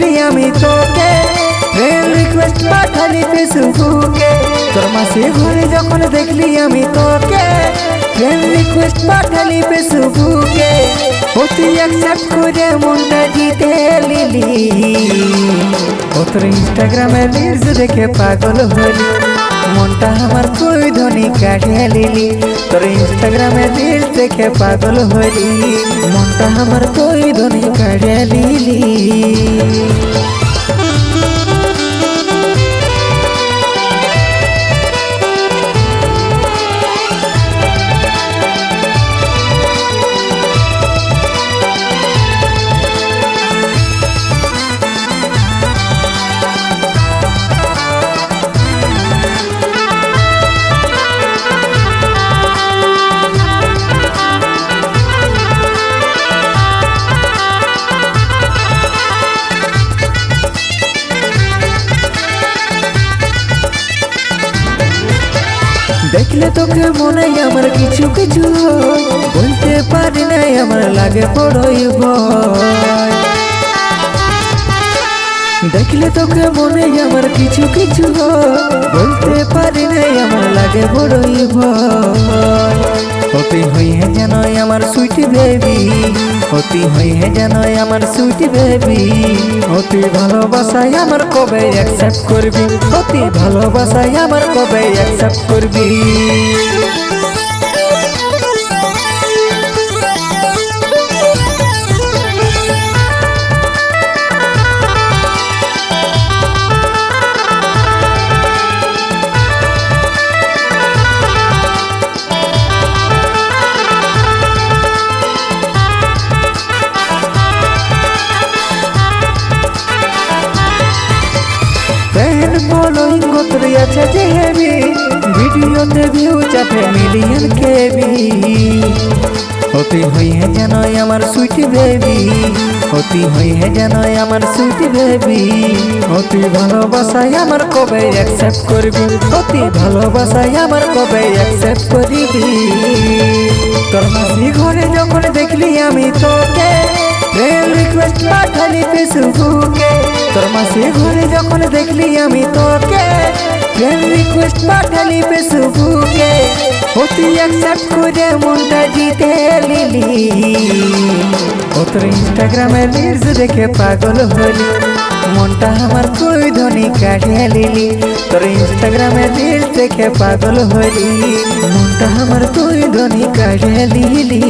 দেখলি আমি তোকে ফ্রেন্ড রিকোয়েস্ট পাঠালি ফেসবুকে। তোর মাসি ঘরে যখন দেখলি আমি তোকে ফ্রেন্ড রিকোয়েস্ট পাঠালি ফেসবুকে। ও তুই অ্যাকসেপ্ট করে মনটা জিতে লিলি। ও তোর ইনস্টাগ্রামে রিলস দেখে পাগল হলি, মনটা আমার তুই ধনী কাটিয়ে লিলি। তোর ইনস্টাগ্রামে রিলস দেখে পাগল হলি, মনটা আমার তুই ধনী কাটিয়ে লিলি। দেখলে তোকে মনে আমার কিছু কিছু বলতে পারি নাই, আমার লাগে বড়ই ভয়। দেখলে তোকে মনে আমার কিছু কিছু বলতে পারি নাই, আমার লাগে বড়ই ভয়। হতে হইয়ে যেন আমার সুইট বেবি, হতে হইয়ে যেন আমার সুইট বেবি। অতি ভালোবাসায় আমার কবে অ্যাকসেপ্ট করবি, অতি ভালোবাসায় আমার কবে অ্যাকসেপ্ট করবি। ফ্যান ফলোইং গোত্র আছে যে হেভি, ভিডিওতে ভিউ চাপে মিলিয়ন কেবি। হতে হইয়ে যেন আমার সুইট বেবি, হতে হইয়ে যেন আমার সুইট বেবি। অতি ভালোবাসায় আমার কবে অ্যাকসেপ্ট করবি, অতি ভালোবাসায় আমার কবে অ্যাকসেপ্ট করবি। তোর মাসি ঘরে যখন দেখলি আমি তোকে ফ্রেন্ড রিকোয়েস্ট পাঠালি ফেসবুকে। তোর মাসি ঘরে যখন দেখলি আমি তোকে ফ্রেন্ড রিকোয়েস্ট পাঠালি ফেসবুকে। ও তুই অ্যাকসেপ্ট করে মনটা জিতে লিলি। ও তোর ইনস্টাগ্রামে রিলস দেখে পাগল হলি, মনটা আমার তুই ধনী কাটিয়ে লিলি। তোর ইনস্টাগ্রামে রিলস দেখে পাগল হলি, মনটা আমার তুই ধনী কাটিয়ে লিলি।